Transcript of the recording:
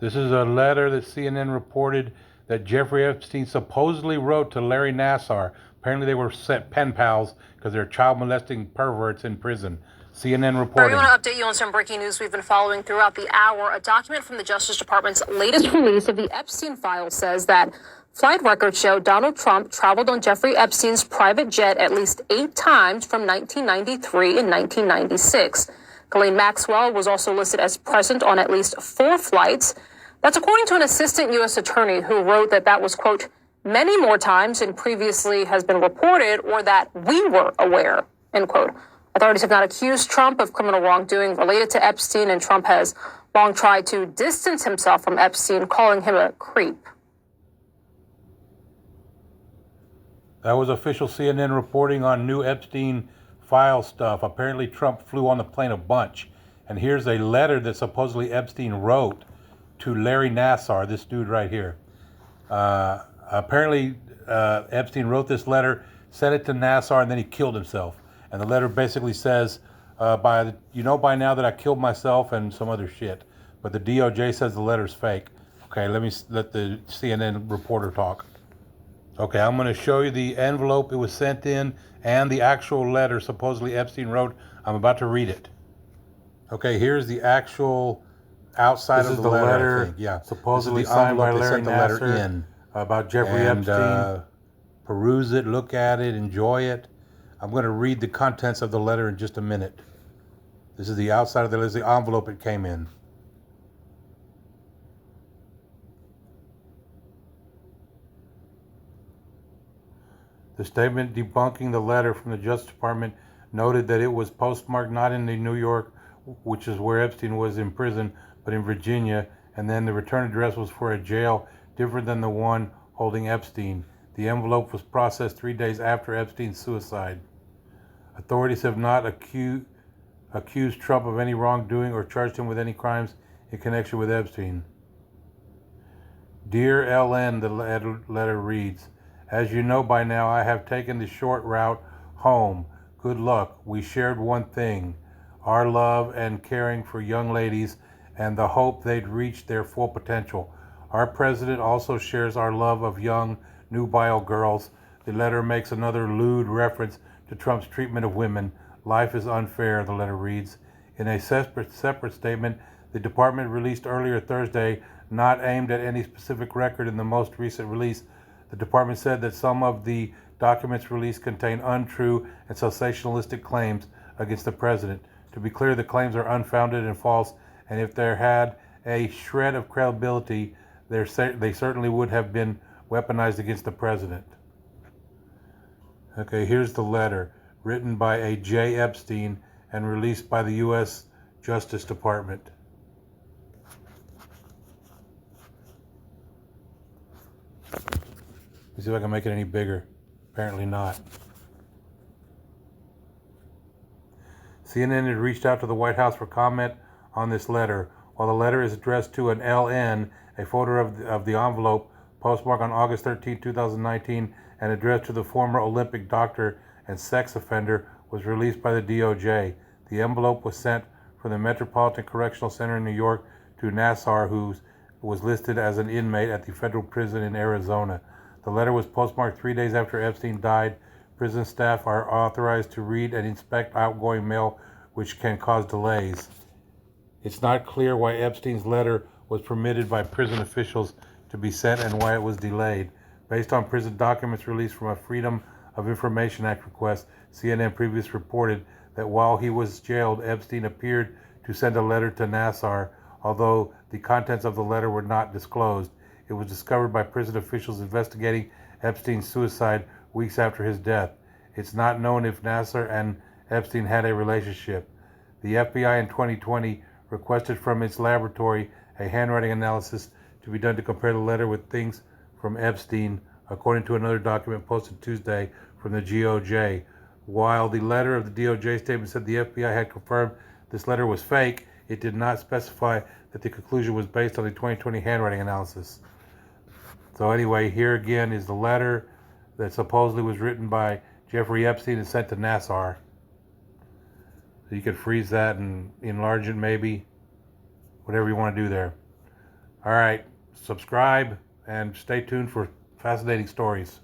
This is a letter that CNN reported that Jeffrey Epstein supposedly wrote to Larry Nassar. Apparently they were set pen pals because they're child molesting perverts in prison. CNN reporting. We want to update you on some breaking news we've been following throughout the hour. A document from the Justice Department's latest release of the Epstein files says that flight records show Donald Trump traveled on Jeffrey Epstein's private jet at least 8 times from 1993 and 1996. Ghislaine Maxwell was also listed as present on at least 4 flights. That's according to an assistant U.S. attorney who wrote that was, quote, many more times than previously has been reported or that we were aware, end quote. Authorities have not accused Trump of criminal wrongdoing related to Epstein, and Trump has long tried to distance himself from Epstein, calling him a creep. That was official CNN reporting on new Epstein file stuff. Apparently Trump flew on the plane a bunch. And here's a letter that supposedly Epstein wrote to Larry Nassar, this dude right here. Apparently Epstein wrote this letter, sent it to Nassar, and then he killed himself. And the letter basically says, by now that I killed myself and some other shit. But the DOJ says the letter's fake. Okay, let the CNN reporter talk. Okay, I'm going to show you the envelope it was sent in and the actual letter supposedly Epstein wrote. I'm about to read it. Okay, here's the actual outside of the letter. I think. Yeah, supposedly signed by Larry Nassar about Jeffrey Epstein. Peruse it, look at it, enjoy it. I'm going to read the contents of the letter in just a minute. This is the outside of the letter, the envelope it came in. The statement debunking the letter from the Justice Department noted that it was postmarked not in New York, which is where Epstein was in prison, but in Virginia, and then the return address was for a jail different than the one holding Epstein. The envelope was processed 3 days after Epstein's suicide. Authorities have not accused Trump of any wrongdoing or charged him with any crimes in connection with Epstein. Dear LN, the letter reads, as you know by now, I have taken the short route home. Good luck. We shared one thing, our love and caring for young ladies and the hope they'd reach their full potential. Our president also shares our love of young, nubile girls. The letter makes another lewd reference to Trump's treatment of women. Life is unfair, the letter reads. In a separate statement, the department released earlier Thursday, not aimed at any specific record in the most recent release, the department said that some of the documents released contain untrue and sensationalistic claims against the president. To be clear, the claims are unfounded and false, and if there had a shred of credibility, they certainly would have been weaponized against the president. Okay, here's the letter, written by a J. Epstein and released by the U.S. Justice Department. Let's see if I can make it any bigger. Apparently not. CNN had reached out to the White House for comment on this letter. While the letter is addressed to an LN, a photo of the envelope, postmarked on August 13, 2019, and addressed to the former Olympic doctor and sex offender, was released by the DOJ. The envelope was sent from the Metropolitan Correctional Center in New York to Nassar, who was listed as an inmate at the federal prison in Arizona. The letter was postmarked 3 days after Epstein died. Prison staff are authorized to read and inspect outgoing mail, which can cause delays. It's not clear why Epstein's letter was permitted by prison officials to be sent and why it was delayed. Based on prison documents released from a Freedom of Information Act request, CNN previously reported that while he was jailed, Epstein appeared to send a letter to Nassar, although the contents of the letter were not disclosed. It was discovered by prison officials investigating Epstein's suicide weeks after his death. It's not known if Nassar and Epstein had a relationship. The FBI in 2020 requested from its laboratory a handwriting analysis to be done to compare the letter with things from Epstein, according to another document posted Tuesday from the DOJ. While the letter of the DOJ statement said the FBI had confirmed this letter was fake, it did not specify that the conclusion was based on the 2020 handwriting analysis. So anyway, here again is the letter that supposedly was written by Jeffrey Epstein and sent to Nassar. So you could freeze that and enlarge it maybe, whatever you want to do there. All right, subscribe and stay tuned for fascinating stories.